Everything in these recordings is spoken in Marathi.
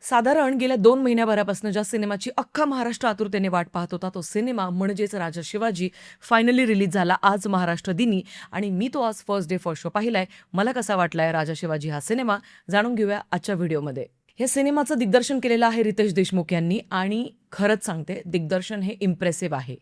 साधारण गेल्या 2 महिन्याभरापासून ज्या सिनेमाची अख्खा महाराष्ट्र आतुरतेने वाट पाहत होता, तो सिनेमा म्हणजेच राजा शिवाजी फायनली रिलीज झाला आज महाराष्ट्र दिनी आणि मी तो आज फर्स्ट डे फर्स्ट शो पाहिलाय. मला कसा वाटलाय राजा शिवाजी हा सिनेमा जाणून घेऊया आजच्या व्हिडिओमध्ये. या सिनेमाचं दिग्दर्शन केलेलं आहे रितेश देशमुख यांनी आणि खरंच सांगते दिग्दर्शन हे इम्प्रेसिव्ह आहे.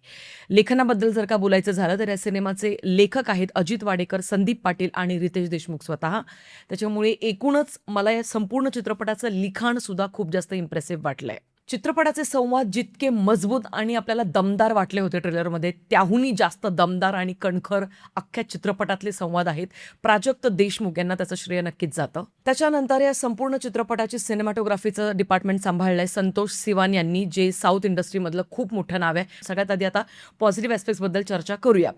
लेखनाबद्दल जर का बोलायचं झालं तर या सिनेमाचे लेखक आहेत अजित वाडेकर, संदीप पाटील आणि रितेश देशमुख स्वतः. त्याच्यामुळे एकूणच मला या संपूर्ण चित्रपटाचं लिखाण सुद्धा खूप जास्त इम्प्रेसिव्ह वाटलंय. चित्रपटाचे संवाद जितके मजबूत आणि आपल्याला दमदार वाटले होते ट्रेलरमध्ये, त्याहूनही जास्त दमदार आणि कणखर अख्ख्या चित्रपटातले संवाद आहेत. प्राजक्त देशमुख यांना त्याचं श्रेय नक्कीच जातं. त्याच्यानंतर या संपूर्ण चित्रपटाची सिनेमॅटोग्राफीचं डिपार्टमेंट सांभाळलंय संतोष सिवान यांनी, जे साऊथ इंडस्ट्रीमधलं खूप मोठं नाव आहे. सगळ्यात आधी आता पॉझिटिव्ह ॲस्पेक्ट्सबद्दल चर्चा करूया.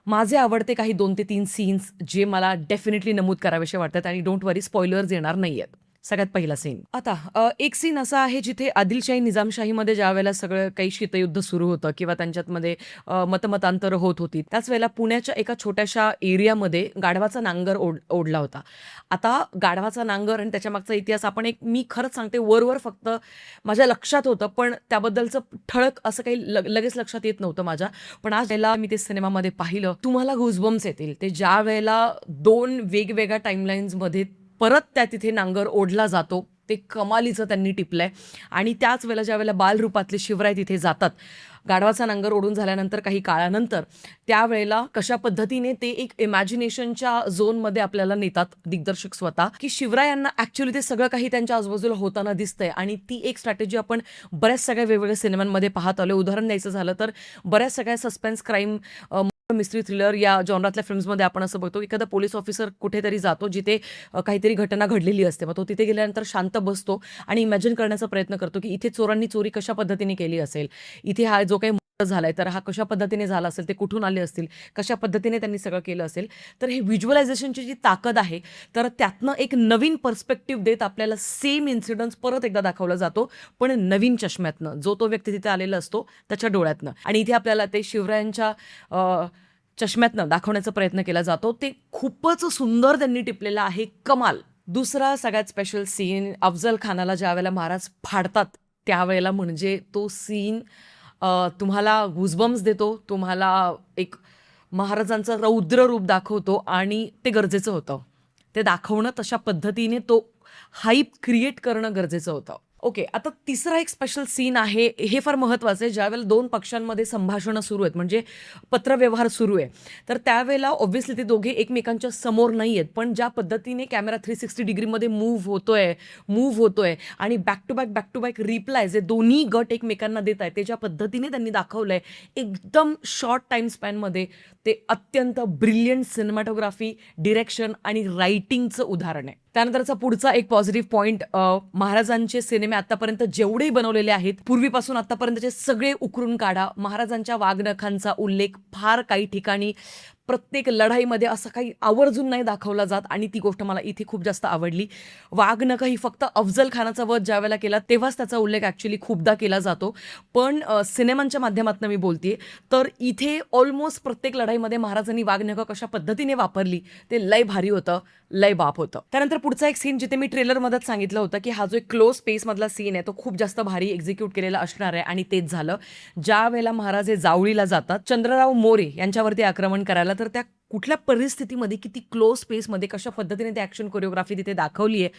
माझे आवडते काही 2 ते 3 सीन्स जे मला डेफिनेटली नमूद करावेसे वाटतात आणि डोंट वरी स्पॉयलर्स येणार नाहीयेत. सगळ्यात पहिला सीन आता एक सीन असा आहे जिथे आदिलशाही निजामशाहीमध्ये ज्या वेळेला सगळं काही शीतयुद्ध सुरू होतं किंवा त्यांच्यातमध्ये मतमतांतर होत होती, त्याच वेळेला पुण्याच्या एका छोट्याशा एरियामध्ये गाढवाचा नांगर ओढला होता. आता गाढवाचा नांगर आणि त्याच्या इतिहास आपण मी खरंच सांगते वरवर फक्त माझ्या लक्षात होतं, पण त्याबद्दलचं ठळक असं काही लगेच लक्षात येत नव्हतं माझ्या. पण आज वेळेला मी ते सिनेमामध्ये पाहिलं, तुम्हाला गुजबम्स येतील. ते ज्या वेळेला 2 वेगवेगळ्या टाईमलाईन्समध्ये परत त्या तिथे नांगर ओढला जातो, ते कमालीचं त्यांनी टिपलंय. आणि त्याच वेळेला ज्या वेळेला बालरूपातले शिवराय तिथे जातात गाढवाचा नांगर ओढून झाल्यानंतर काही काळानंतर, त्यावेळेला कशा पद्धतीने ते एक इमॅजिनेशनच्या झोनमध्ये आपल्याला नेतात दिग्दर्शक स्वतः, की शिवरायांना ॲक्च्युली ते सगळं काही त्यांच्या आजूबाजूला होताना दिसतंय. आणि ती एक स्ट्रॅटेजी आपण बऱ्याच सगळ्या वेगवेगळ्या सिनेमांमध्ये पाहत आलो. उदाहरण द्यायचं झालं तर बऱ्याच सगळ्या सस्पेन्स क्राईम मिस्ट्री थ्रिलर या जॉनरातल्या फिल्म्समध्ये आपण असं बघतो, एखादा पोलीस ऑफिसर कुठेतरी जातो जिथे काहीतरी घटना घडलेली असते. मग तो तिथे गेल्यानंतर शांत बसतो आणि इमॅजिन करण्याचा प्रयत्न करतो की इथे चोरांनी चोरी कशा पद्धतीने केली असेल, इथे हा जो काही मर्डर झालाय तर हा कशा पद्धतीने झाला असेल, ते कुठून आले असतील, कशा पद्धतीने त्यांनी सगळं केलं असेल. तर हे व्हिज्युअलायझेशनची जी ताकद आहे, तर त्यातनं एक नवीन पर्स्पेक्टिव्ह देत आपल्याला सेम इन्सिडन्स परत एकदा दाखवला जातो, पण नवीन चष्म्यातनं, जो तो व्यक्ती तिथे आलेला असतो त्याच्या डोळ्यातनं. आणि इथे आपल्याला ते शिवरायांच्या चष्म्यातनं दाखवण्याचा प्रयत्न केला जातो. ते खूपच सुंदर त्यांनी टिपलेलं आहे, कमाल. दुसरा सगळ्यात स्पेशल सीन अफजल खानाला ज्या वेळेला महाराज फाडतात त्यावेळेला, म्हणजे तो सीन तुम्हाला गुजबम्स देतो, तुम्हाला एक महाराजांचं रौद्र रूप दाखवतो आणि ते गरजेचं होतं. ते दाखवणं तशा पद्धतीने तो हाईप क्रिएट करणं गरजेचं होतं. ओके, आता तिसरा एक स्पेशल सीन आहे, हे फार महत्त्वाचं आहे. ज्यावेळेला 2 पक्षांमध्ये संभाषणं सुरू आहेत, म्हणजे पत्रव्यवहार सुरू आहे, तर त्यावेळेला ऑब्व्हियसली ते दोघे एकमेकांच्या समोर नाही आहेत, पण ज्या पद्धतीने कॅमेरा 360 डिग्रीमध्ये मूव्ह होतोय आणि बॅक टू बॅक रिप्लाय जे दोन्ही गट एकमेकांना देत आहेत, ते ज्या पद्धतीने त्यांनी दाखवलंय एकदम शॉर्ट टाईम स्पॅनमध्ये, ते अत्यंत ब्रिलियंट सिनेमॅटोग्राफी, डिरेक्शन आणि रायटिंगचं उदाहरण आहे. त्यानंतरचा पुढचा एक पॉझिटिव्ह पॉईंट, महाराजांचे सिनेमे आतापर्यंत जेवढे बनवलेले आहेत, पूर्वीपासून आतापर्यंतचे सगळे उकरून काढा. महाराजांच्या वाघनखांचा उल्लेख फार काही ठिकाणी प्रत्येक लढाईमध्ये असं काही आवर्जून नाही दाखवला जात आणि ती गोष्ट मला इथे खूप जास्त आवडली. वाघनख ही फक्त अफजल खानाचा वध ज्यावेळेला केला तेव्हाच त्याचा उल्लेख ॲक्च्युली खूपदा केला जातो, पण सिनेमांच्या माध्यमातून मी बोलते, तर इथे ऑलमोस्ट प्रत्येक लढाईमध्ये महाराजांनी वाघनख कशा पद्धतीने वापरली ते लय भारी होतं, लय बाप होतं. त्यानंतर पुढचा एक सीन जिथे मी ट्रेलरमध्येच सांगितलं होतं की हा जो एक क्लोज स्पेसमधला सीन आहे तो खूप जास्त भारी एक्झिक्यूट केलेला असणार आहे, आणि तेच झालं. ज्या वेळेला महाराज हे जावळीला जातात चंद्रराव मोरे यांच्यावरती आक्रमण करायला, तर त्या कुठल्या परिस्थितीमध्ये किती क्लोज स्पेसमध्ये कशा पद्धतीने ती ॲक्शन कोरिओग्राफी तिथे दाखवली आहे,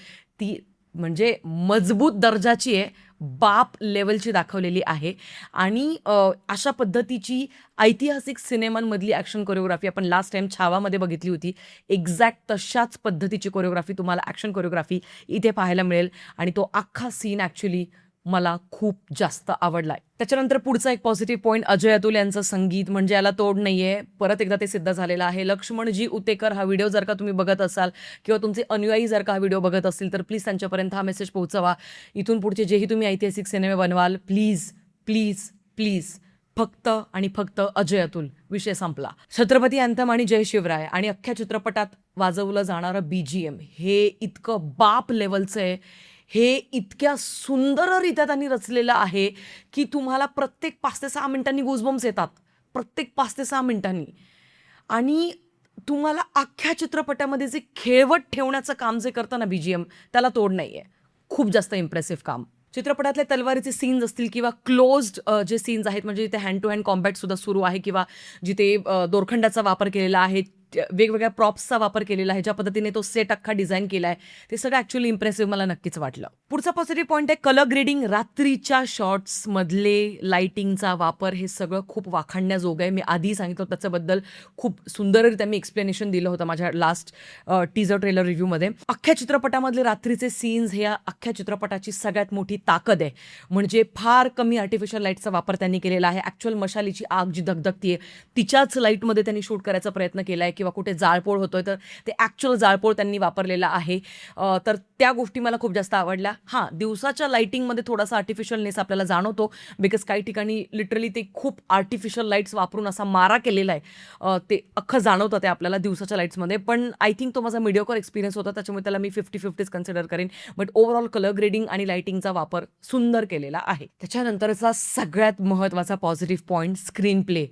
ती म्हणजे मजबूत दर्जाची आहे, बाप लेवलची दाखवलेली आहे. आणि अशा पद्धतीची ऐतिहासिक सिनेमांमधली ॲक्शन कोरिओग्राफी आपण लास्ट टाइम छावामध्ये बघितली होती. एक्झॅक्ट तशाच पद्धतीची कोरिओग्राफी तुम्हाला ॲक्शन कोरिओग्राफी इथे पाहायला मिळेल आणि तो अख्खा सीन ॲक्च्युली मला खूप जास्त आवडलाय. त्याच्यानंतर पुढचा एक पॉझिटिव्ह पॉईंट, अजय अतुल यांचं संगीत, म्हणजे याला तोड नाहीये. परत एकदा ते सिद्ध झालेलं आहे. लक्ष्मणजी उतेकर हा व्हिडिओ जर का तुम्ही बघत असाल किंवा तुमचे अनुयायी जर का हा व्हिडिओ बघत असतील, तर प्लीज त्यांच्यापर्यंत हा मेसेज पोहोचवा. इथून पुढचे जेही तुम्ही ऐतिहासिक सिनेमे बनवाल, प्लीज प्लीज प्लीज फक्त आणि फक्त अजय अतुल, विषय संपला. छत्रपती अँथम आणि जय शिवराय आणि अख्ख्या चित्रपटात वाजवलं जाणारं BGM हे इतकं बाप लेवलचं आहे, हे इतक्या सुंदररित्या त्यांनी रचलेलं आहे की तुम्हाला प्रत्येक 5 ते 6 मिनिटांनी गुजबम्स येतात, प्रत्येक 5 ते 6 मिनिटांनी. आणि तुम्हाला अख्ख्या चित्रपटामध्ये जे खेळवत ठेवण्याचं काम जे करतं ना BGM, त्याला तोड नाही आहे. खूप जास्त इम्प्रेसिव्ह काम. चित्रपटातले तलवारीचे सीन्स असतील किंवा क्लोज्ड जे सीन्स आहेत, म्हणजे जिथे हँड टू हँड कॉम्बॅटसुद्धा सुरू आहे किंवा जिथे दोरखंडाचा वापर केलेला आहे, वेगवेगळ्या प्रॉप्सचा वापर केलेला आहे, ज्या पद्धतीने तो सेट अख्खा डिझाईन केला आहे, ते सगळं ॲक्च्युअली इम्प्रेसिव्ह मला नक्कीच वाटलं. पुढचा पॉझिटिव्ह पॉईंट आहे कलर ग्रेडिंग. रात्रीच्या शॉट्समधले लाईटिंगचा वापर हे सगळं खूप वाखाणण्याजोगं आहे. मी आधी सांगितलं होतं त्याच्याबद्दल खूप सुंदररित्या मी एक्सप्लेनेशन दिलं होतं माझ्या लास्ट टीजर ट्रेलर रिव्ह्यूमध्ये. अख्ख्या चित्रपटामधले रात्रीचे सीन्स हे या अख्ख्या चित्रपटाची सगळ्यात मोठी ताकद आहे. म्हणजे फार कमी आर्टिफिशियल लाईटचा वापर त्यांनी केलेला आहे. ॲक्च्युअल मशालीची आग जी धगधगतीये तिच्याच लाईटमध्ये त्यांनी शूट करायचा प्रयत्न केला आहे किंवा कुठे जाळपोळ होतोय तर ते ॲक्च्युअल जाळपोळ त्यांनी वापरलेला आहे. तर त्या गोष्टी मला खूप जास्त आवडल्या. हां, दिवसाच्या लाईटिंगमध्ये थोडासा आर्टिफिशियलनेस आपल्याला जाणवतो, बिकॉज काही ठिकाणी लिटरली ते खूप आर्टिफिशियल लाईट्स वापरून असा मारा केलेला आहे. ते अख्खं जाणवतं ते आपल्याला दिवसाच्या लाईट्समध्ये. पण आय थिंक तो माझा मीडियोकर एक्सपिरियन्स होता, त्याच्यामुळे त्याला मी 50-50च कन्सिडर करेन. बट ओव्हरऑल कलर ग्रेडिंग आणि लाईटिंगचा वापर सुंदर केलेला आहे. त्याच्यानंतरचा सगळ्यात महत्त्वाचा पॉझिटिव्ह पॉईंट स्क्रीन प्ले.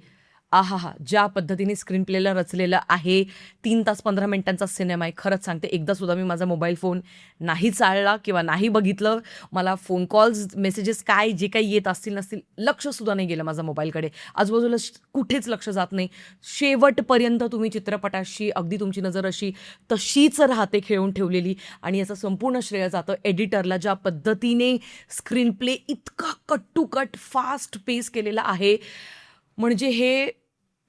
आहाहा! ज्या पद्धतीने स्क्रीन प्लेला रचलेलं आहे. 3 तास 15 मिनिटांचा सिनेमा आहे. खरंच सांगते, एकदासुद्धा मी माझा मोबाईल फोन नाही चाळला किंवा नाही बघितलं. मला फोन कॉल्स, मेसेजेस काय जे काही येत असतील नसतील, लक्षसुद्धा नाही गेलं माझा मोबाईलकडे. आजूबाजूला कुठेच लक्ष जात नाही. शेवटपर्यंत तुम्ही चित्रपटाशी अगदी तुमची नजर अशी तशीच राहते खेळून ठेवलेली. आणि याचं संपूर्ण श्रेय जातं एडिटरला. ज्या पद्धतीने स्क्रीन प्ले इतका कट टू कट फास्ट पेस केलेला आहे, म्हणजे हे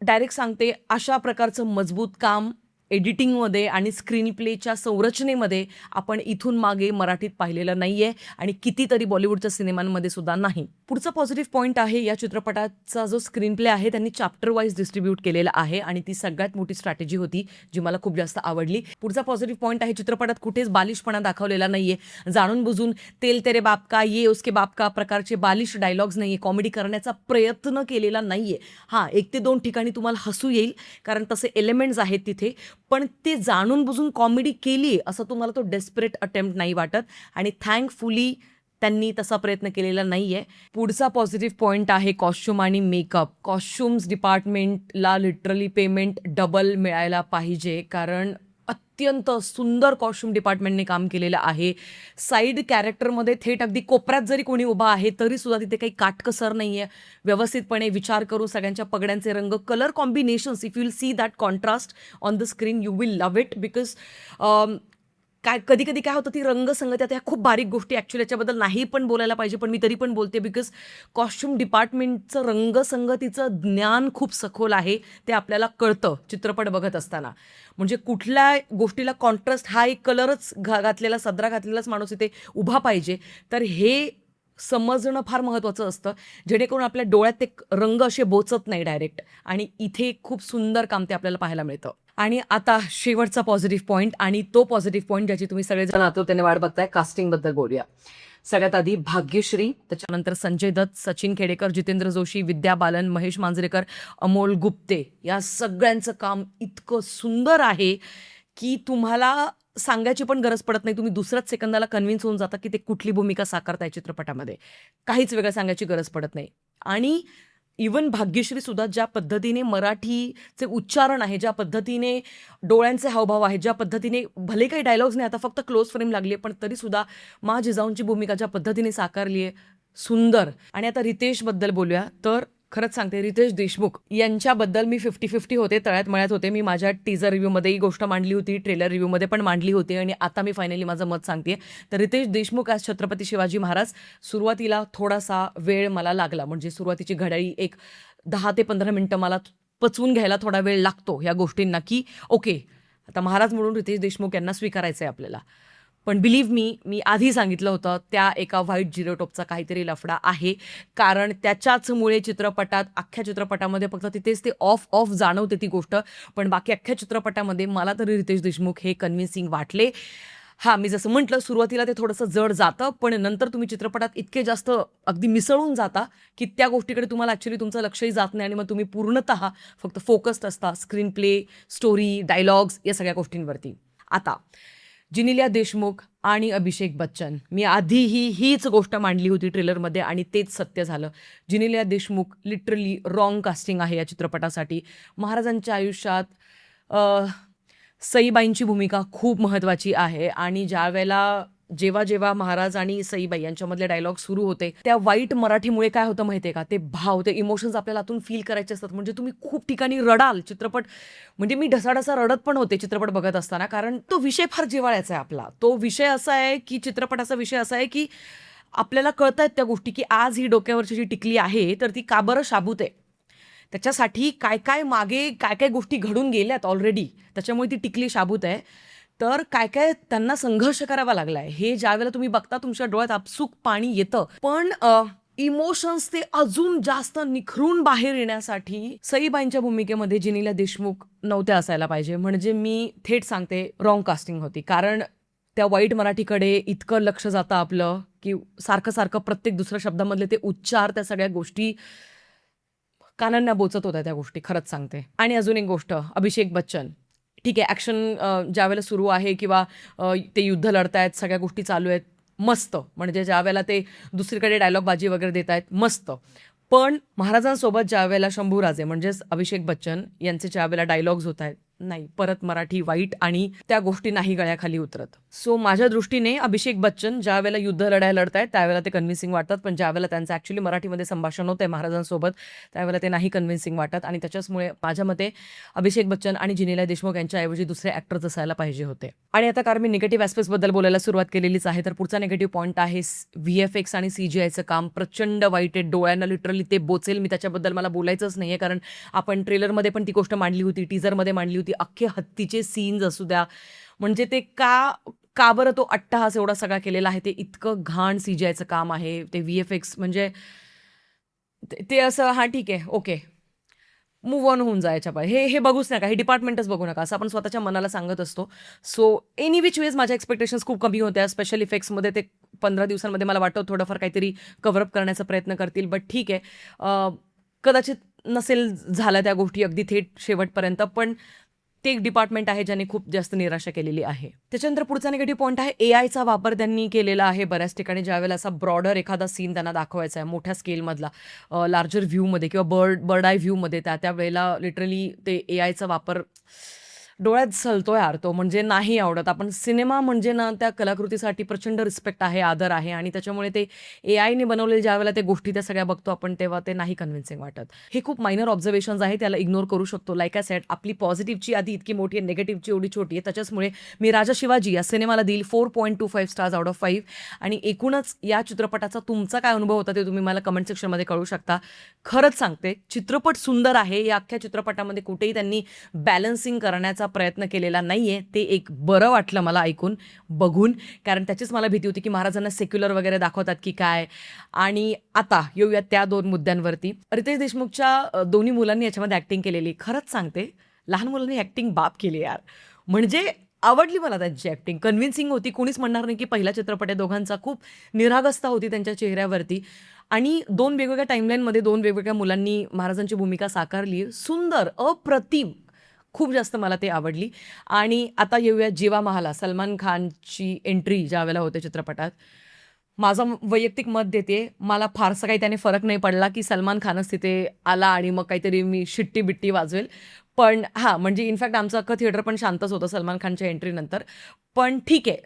डायरेक्ट सांगते, अशा प्रकारचं मजबूत काम एडिटिंगमध्ये आणि स्क्रीन प्लेच्या संरचनेमध्ये आपण इथून मागे मराठीत पाहिलेलं नाही आहे आणि कितीतरी बॉलिवूडच्या सिनेमांमध्ये सुद्धा नाही. पुढचा पॉझिटिव्ह पॉईंट आहे या चित्रपटाचा जो स्क्रीन प्ले आहे त्यांनी चॅप्टर वाईज डिस्ट्रीब्यूट केलेला आहे आणि ती सगळ्यात मोठी स्ट्रॅटेजी होती जी मला खूप जास्त आवडली. पुढचा पॉझिटिव्ह पॉईंट आहे चित्रपटात कुठेच बालिशपणा दाखवलेला नाही आहे. जाणून बुजून तेल तेरे बाप का, ये उसके बाप का प्रकारचे बालिश डायलॉग्स नाही आहे. कॉमेडी करण्याचा प्रयत्न केलेला नाही आहे. हां, 1 ते 2 ठिकाणी तुम्हाला हसू येईल कारण तसे एलिमेंट्स आहेत तिथे, पण ते जाणून बुजून कॉमेडी केली आहे असं तुम्हाला तो डेस्परेट अटेम्प्ट नाही वाटत आणि थँकफुली त्यांनी तसा प्रयत्न केलेला नाही आहे. पुढचा पॉझिटिव्ह पॉईंट आहे कॉस्ट्यूम आणि मेकअप. कॉस्ट्युम्स डिपार्टमेंटला लिटरली पेमेंट डबल मिळायला पाहिजे, कारण अत्यंत सुंदर कॉस्ट्युम डिपार्टमेंटने काम केलेलं आहे. साईड कॅरेक्टरमध्ये थेट अगदी कोपऱ्यात जरी कोणी उभा आहे तरीसुद्धा तिथे काही काटकसर नाही आहे. व्यवस्थितपणे विचार करून सगळ्यांच्या पगड्यांचे रंग, colour combinations, if you will see that contrast on the screen you will love it. Because काय कधी कधी काय होतं, ती रंगसंगती, आता ह्या खूप बारीक गोष्टी ॲक्च्युली याच्याबद्दल नाही पण बोलायला पाहिजे, पण मी तरी पण बोलते बिकॉज कॉस्ट्युम डिपार्टमेंटचं रंगसंगतीचं ज्ञान खूप सखोल आहे. ते आपल्याला कळतं चित्रपट बघत असताना. म्हणजे कुठल्या गोष्टीला कॉन्ट्रास्ट, हा एक कलरच घातलेला, सदरा घातलेलाच माणूस इथे उभा पाहिजे, तर हे समजणं फार महत्त्वाचं असतं, जेणेकरून आपल्या डोळ्यात ते रंग असे बोचत नाही डायरेक्ट. आणि इथे खूप सुंदर काम ते आपल्याला पाहायला मिळतं. आणि आता शेवटचा पॉझिटिव्ह पॉईंट, आणि तो पॉझिटिव्ह पॉईंट ज्याची तुम्ही सगळेजण आतुरतेने वाट बघताय, कास्टिंगबद्दल बोलूया. सगळ्यात आधी भाग्यश्री, त्याच्यानंतर संजय दत्त, सचिन खेडेकर, जितेंद्र जोशी, विद्या बालन, महेश मांजरेकर, अमोल गुप्ते, या सगळ्यांचं काम इतकं सुंदर आहे की तुम्हाला सांगायची पण गरज पडत नाही. तुम्ही दुसऱ्याच सेकंदाला कन्व्हिन्स होऊन जाता की ते कुठली भूमिका साकारताय चित्रपटामध्ये. काहीच वेगळं सांगायची गरज पडत नाही. आणि इवन भाग्यश्रीसुद्धा ज्या पद्धतीने मराठीचे उच्चारण आहे, ज्या पद्धतीने डोळ्यांचे हावभाव आहेत, ज्या पद्धतीने भले काही डायलॉग्स नाही, आता फक्त क्लोज फ्रेम लागली आहे, पण तरीसुद्धा मा जिजाऊंची भूमिका ज्या पद्धतीने साकारली आहे, सुंदर. आणि आता रितेशबद्दल बोलूया. तर खरंच सांगते, रितेश देशमुख यांच्याबद्दल मी 50-50 होते, तळ्यात मळ्यात होते. मी माझ्या टीजर रिव्ह्यूमध्ये ही गोष्ट मांडली होती, ट्रेलर रिव्ह्यूमध्ये पण मांडली होती, आणि आता मी फायनली माझं मत सांगते. तर रितेश देशमुख आज छत्रपती शिवाजी महाराज, सुरुवातीला थोडासा वेळ मला लागला. म्हणजे सुरुवातीची घड्याळी एक 10 ते 15 मिनिटं मला पचवून घ्यायला थोडा वेळ लागतो ह्या गोष्टींना, की ओके, आता महाराज म्हणून रितेश देशमुख यांना स्वीकारायचं आहे आपल्याला. पण बिलीव्ह मी आधी सांगितलं होतं, त्या एका व्हाईट जिरोटॉपचा काहीतरी लफडा आहे. कारण त्याच्याचमुळे चित्रपटात, अख्ख्या चित्रपटामध्ये फक्त तिथेच ते ऑफ जाणवते ती गोष्ट, पण बाकी अख्ख्या चित्रपटामध्ये मला तरी रितेश देशमुख हे कन्व्हिन्सिंग वाटले. हां, मी जसं म्हटलं, सुरुवातीला ते थोडंसं जड जातं, पण नंतर तुम्ही चित्रपटात इतके जास्त अगदी मिसळून जाता की त्या गोष्टीकडे तुम्हाला ॲक्च्युली तुमचं लक्षही जात नाही, आणि मग तुम्ही पूर्णतः फक्त फोकस्ड असता स्क्रीन प्ले, स्टोरी, डायलॉग्स, या सगळ्या गोष्टींवरती. आता जिनिलिया देशमुख आणि अभिषेक बच्चन, मी आधीही हीच गोष्ट मांडली होती ट्रेलरमध्ये आणि तेच सत्य झालं. Genelia Deshmukh literally wrong casting आहे या चित्रपटासाठी. महाराजांच्या आयुष्यात सईबाईंची भूमिका खूप महत्त्वाची आहे, आणि ज्या वेळेला जेव्हा जेव्हा महाराज आणि सईबाई यांच्यामधले डायलॉग सुरू होते, त्या वाईट मराठीमुळे काय होतं माहितीये का, ते भाव, ते इमोशन्स आपल्याला आतून फील करायचे असतात. म्हणजे तुम्ही खूप ठिकाणी रडाल चित्रपट, म्हणजे मी ढसाढसा रडत पण होते चित्रपट बघत असताना, कारण तो विषय फार जिव्हाळ्याचा आहे आपला. तो विषय असा आहे की चित्रपटाचा विषय असा आहे की आपल्याला कळतायत त्या गोष्टी, की आज ही डोक्यावरची जी टिकली आहे तर ती का बरं शाबूत आहे. त्याच्यासाठी काय काय मागे काय काय गोष्टी घडून गेल्यात ऑलरेडी, त्याच्यामुळे ती टिकली शाबूत आहे. तर काय काय त्यांना संघर्ष करावा लागलाय, हे ज्यावेळेला तुम्ही बघता तुमच्या डोळ्यात आपसूक पाणी येतं. पण इमोशन्स ते अजून जास्त निखरून बाहेर येण्यासाठी सईबाईंच्या भूमिकेमध्ये जिनीला देशमुख नव्हत्या असायला पाहिजे. म्हणजे मी थेट सांगते, रॉंग कास्टिंग होती. कारण त्या वाईट मराठीकडे इतकं लक्ष जातं आपलं, की सारखं सारखं प्रत्येक दुसऱ्या शब्दामधले ते उच्चार, त्या सगळ्या गोष्टी कानांना बोचत होत्या त्या गोष्टी, खरंच सांगते. आणि अजून एक गोष्ट, अभिषेक बच्चन, ठीक आहे, ॲक्शन ज्यावेळेला सुरू आहे किंवा ते युद्ध लढतायत, सगळ्या गोष्टी चालू आहेत, मस्त. म्हणजे ज्यावेळेला ते दुसरीकडे डायलॉग बाजी वगैरे देत आहेत, मस्त. पण महाराजांसोबत ज्यावेळेला शंभूराजे म्हणजेच अभिषेक बच्चन यांचे ज्यावेळेला डायलॉग्स होत आहेत, नाही, परत मराठी वाईट आणि त्या गोष्टी नाही गळ्याखाली उतरत. सो माझ्या दृष्टीने अभिषेक बच्चन ज्या वेळेला युद्ध लढायला लढतायत त्यावेळेला ते कन्व्हिन्सिंग वाटतात, पण ज्यावेळेला त्यांचं ॲक्च्युली मराठीमध्ये संभाषण होतंय महाराजांसोबत त्यावेळेला ते नाही कन्व्हिन्सिंग वाटत. आणि त्याच्याचमुळे माझ्या मते अभिषेक बच्चन आणि जिनीला देशमुख यांच्याऐवजी दुसरे ॲक्टर्स असायला पाहिजे होते. आणि आता कारण मी निगेटिव्ह ॲस्पेक्ट्सबद्दल बोलायला सुरुवात केलेलीच आहे, तर पुढचा निगेटिव्ह पॉईंट आहे VFX आणि CGIचं काम प्रचंड वाईट आहे. डोळ्यांना लिटरली ते बोचेल. मी त्याच्याबद्दल मला बोलायचंच नाही आहे, कारण आपण ट्रेलरमध्ये पण ती गोष्ट मांडली होती, टीझरमध्ये मांडली होती. अख्खे हत्तीचे सीन्स असू द्या, म्हणजे ते का बरं तो अट्टहास एवढा सगळा केलेला आहे, ते इतकं घाण CGIचं काम आहे. ते VFX म्हणजे ते असं, हां ठीक आहे, ओके, मूव्ह ऑन होऊन जायच्या पाहिजे. हे बघूच नका, हे डिपार्टमेंटच बघू नका, असं आपण स्वतःच्या मनाला सांगत असतो. सो एनी विच वेज माझ्या एक्सपेक्टेशन्स खूप कमी होत्या. स्पेशल इफेक्ट्समध्ये ते 15 दिवसांमध्ये मला वाटतं थोडंफार काहीतरी कव्हरअप करण्याचा प्रयत्न करतील, बट ठीक आहे. कदाचित नसेल झाल्या त्या गोष्टी अगदी थेट शेवटपर्यंत, पण ते एक डिपार्टमेंट आहे ज्याने खूप जास्त निराशा केलेली आहे. त्याच्यानंतर पुढचा निगेटिव्ह पॉईंट आहे AIचा वापर त्यांनी केलेला आहे बऱ्याच ठिकाणी. ज्यावेळेला असा ब्रॉडर एखादा सीन त्यांना दाखवायचा आहे, मोठ्या स्केलमधला, लार्जर व्ह्यूमध्ये किंवा बर्ड आय व्ह्यूमध्ये, त्यावेळेला लिटरली ते AIचा वापर डोळ्यात सलतो यार तो, म्हणजे नाही आवडत. आपण सिनेमा म्हणजे ना, त्या कलाकृतीसाठी प्रचंड रिस्पेक्ट आहे, आदर आहे, आणि त्याच्यामुळे ते AIने बनवलेले ज्यावेळेला ते गोष्टी त्या सगळ्या बघतो आपण, तेव्हा ते नाही कन्व्हिन्सिंग वाटत. हे खूप मायनर ऑब्झर्वेशन्स आहे, त्याला इग्नोर करू शकतो. लाईक आय सेड, आपली पॉझिटिव्हची आधी इतकी मोठी आहे, निगेटिव्हची एवढी छोटी आहे. त्याच्याचमुळे मी राजा शिवाजी या सिनेमाला देईल 4.25 स्टार्स आउट ऑफ 5. आणि एकूणच या चित्रपटाचा तुमचा काय अनुभव होता ते तुम्ही मला कमेंट सेक्शनमध्ये कळू शकता. खरंच सांगते, चित्रपट सुंदर आहे. या अख्ख्या चित्रपटामध्ये कुठेही त्यांनी बॅलन्सिंग करण्याचा प्रयत्न केलेला नाहीये. ते एक बरं वाटलं मला ऐकून, बघून, कारण त्याचीच मला भीती होती की महाराजांना सेक्युलर वगैरे दाखवतात की काय. आणि आता येऊयात त्या 2 मुद्द्यांवरती. रितेश देशमुखच्या दोन्ही मुलांनी याच्यामध्ये ॲक्टिंग केलेली. खरंच सांगते, लहान मुलांनी ॲक्टिंग बाप केली यार. म्हणजे आवडली मला त्यांची ॲक्टिंग, कन्व्हिन्सिंग होती. कोणीच म्हणणार नाही की पहिला चित्रपट आहे दोघांचा. खूप निरागसता होती त्यांच्या चेहऱ्यावरती. आणि 2 वेगवेगळ्या टाईमलाईनमध्ये 2 वेगवेगळ्या मुलांनी महाराजांची भूमिका साकारली. सुंदर, अप्रतिम, खूप जास्त मला ते आवडली. आणि आता येऊया जीवा महाला. सलमान खानची एंट्री ज्या वेळेला होते चित्रपटात, माझं वैयक्तिक मत देते, मला फारसा काही त्याने फरक नाही पडला की सलमान खानच तिथे आला आणि मग काहीतरी मी शिट्टी बिट्टी वाजवेल. पण हां, म्हणजे इनफॅक्ट आमचं अख्खं थिएटर पण शांतच होतं सलमान खानच्या एंट्रीनंतर. पण ठीक आहे,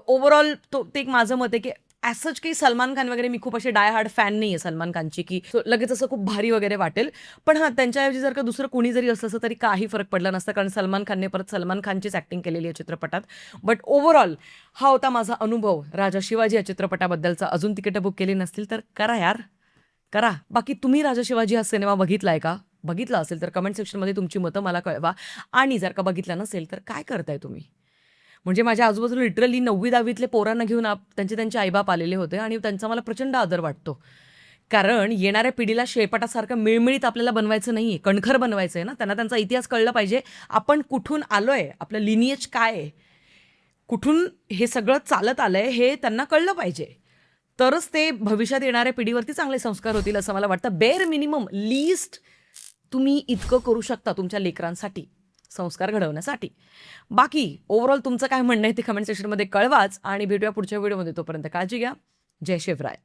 ओव्हरऑल ते एक माझं मत आहे की ॲज सच की सलमान खान वगैरे मी खूप अशी डाय हार्ड फॅन नाही आहे सलमान खानची, की लगेच असं खूप भारी वगैरे वाटेल. पण हां, त्यांच्याऐवजी जर का दुसरं कोणी जरी असलं असतं तरी काही फरक पडला नसता, कारण सलमान खानने परत सलमान खानचीच ॲक्टिंग केलेली आहे चित्रपटात. बट ओव्हरऑल हा होता माझा अनुभव राजा शिवाजी या चित्रपटाबद्दलचा. अजून तिकीटं बुक केली नसतील तर करा यार, करा. बाकी तुम्ही राजा शिवाजी हा सिनेमा बघितलाय का? बघितला असेल तर कमेंट सेक्शनमध्ये तुमची मतं मला कळवा. आणि जर का बघितला नसेल तर काय करताय तुम्ही? म्हणजे माझ्या आजूबाजूला लिटरली 9वी-10वीतले पोरांना घेऊन त्यांचे आईबाप आलेले होते आणि त्यांचा मला प्रचंड आदर वाटतो. कारण येणाऱ्या पिढीला शेळपाटासारखं मिळमिळीत आपल्याला बनवायचं नाहीये, कणखर बनवायचं आहे ना. त्यांना त्यांचा इतिहास कळला पाहिजे. आपण कुठून आलोय, आपलं लिनिएज काय आहे, कुठून हे सगळं चालत आलंय हे त्यांना कळलं पाहिजे. तरच ते भविष्यात येणाऱ्या पिढीवरती चांगले संस्कार होतील असं मला वाटतं. बेअर मिनिमम लीस्ट तुम्ही इतकं करू शकता तुमच्या लेकरांसाठी, संस्कार घडवण्यासाठी. बाकी ओव्हरऑल तुमचं काय म्हणणं आहे ते कमेंट सेक्शनमध्ये कळवाच. आणि भेटूया पुढच्या व्हिडिओमध्ये. तोपर्यंत काळजी घ्या. जय शिवराय.